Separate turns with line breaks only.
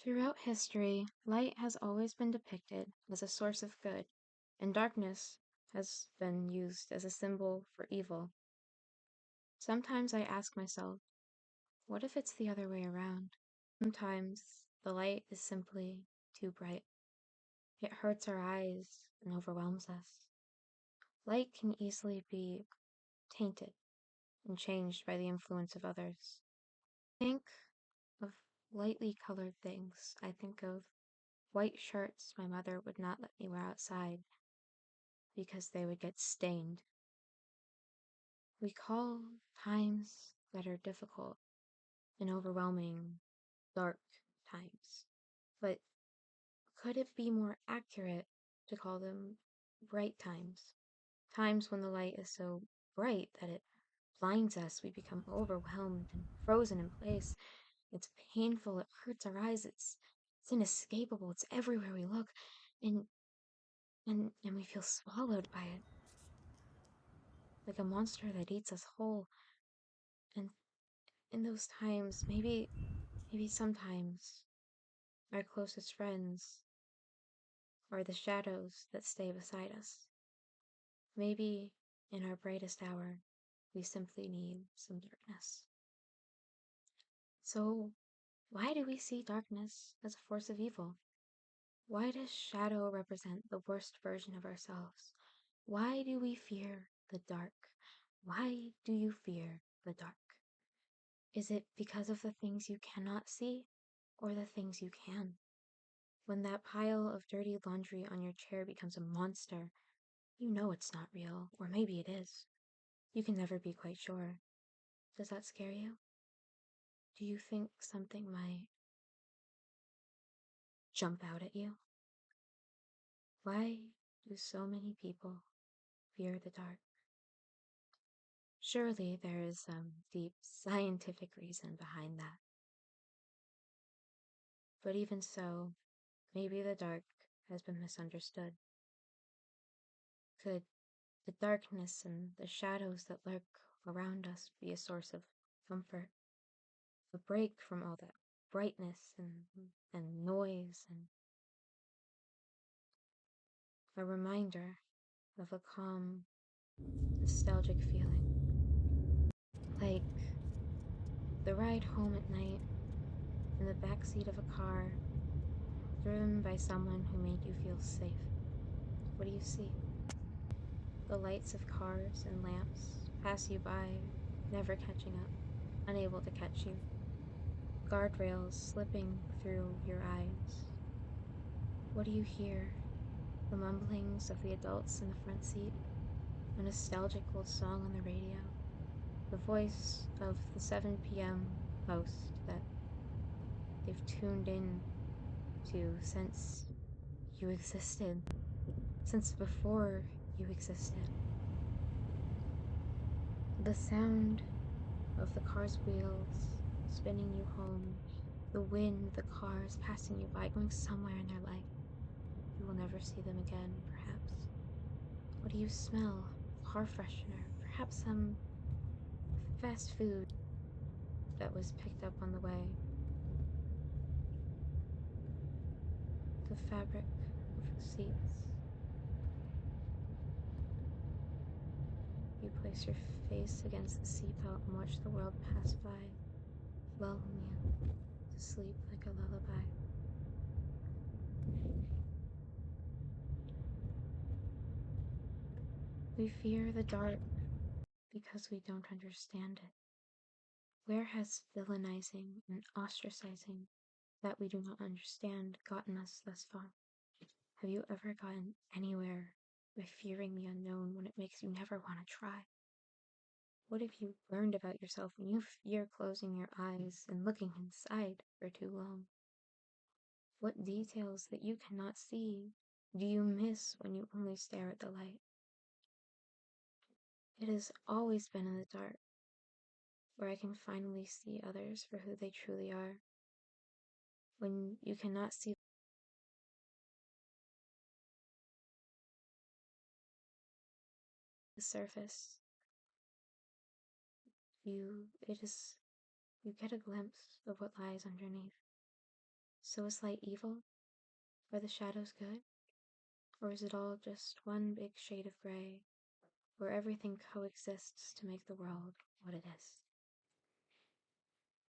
Throughout history, light has always been depicted as a source of good, and darkness has been used as a symbol for evil. Sometimes I ask myself, what if it's the other way around? Sometimes the light is simply too bright. It hurts our eyes and overwhelms us. Light can easily be tainted and changed by the influence of others. I think of lightly colored things. I think of white shirts my mother would not let me wear outside because they would get stained. We call times that are difficult and overwhelming dark times. But could it be more accurate to call them bright times? Times when the light is so bright that it blinds us, we become overwhelmed and frozen in place. It's painful, it hurts our eyes, it's inescapable, it's everywhere we look, and we feel swallowed by it. Like a monster that eats us whole. And in those times, maybe sometimes our closest friends are the shadows that stay beside us. Maybe in our brightest hour, we simply need some darkness. So, why do we see darkness as a force of evil? Why does shadow represent the worst version of ourselves? Why do we fear the dark? Why do you fear the dark? Is it because of the things you cannot see, or the things you can? When that pile of dirty laundry on your chair becomes a monster, you know it's not real, or maybe it is. You can never be quite sure. Does that scare you? Do you think something might jump out at you? Why do so many people fear the dark? Surely there is some deep scientific reason behind that. But even so, maybe the dark has been misunderstood. Could the darkness and the shadows that lurk around us be a source of comfort? A break from all that brightness and noise, and a reminder of a calm, nostalgic feeling. Like the ride home at night in the backseat of a car, driven by someone who made you feel safe. What do you see? The lights of cars and lamps pass you by, never catching up, unable to catch you. Guardrails slipping through your eyes. What do you hear? The mumblings of the adults in the front seat, a nostalgic old song on the radio, the voice of the 7 p.m. host that they've tuned in to since you existed, since before you existed. The sound of the car's wheels spinning you home, the wind, the cars passing you by, going somewhere in their life. You will never see them again, perhaps. What do you smell? Car freshener, perhaps some fast food that was picked up on the way. The fabric of the seats. You place your face against the seatbelt and watch the world pass by, lulling you to sleep like a lullaby. We fear the dark because we don't understand it. Where has villainizing and ostracizing that we do not understand gotten us thus far? Have you ever gotten anywhere by fearing the unknown when it makes you never want to try? What have you learned about yourself when you fear closing your eyes and looking inside for too long? What details that you cannot see do you miss when you only stare at the light? It has always been in the dark where I can finally see others for who they truly are. When you cannot see the surface, you get a glimpse of what lies underneath. So is light evil? Are the shadows good? Or is it all just one big shade of gray, where everything coexists to make the world what it is?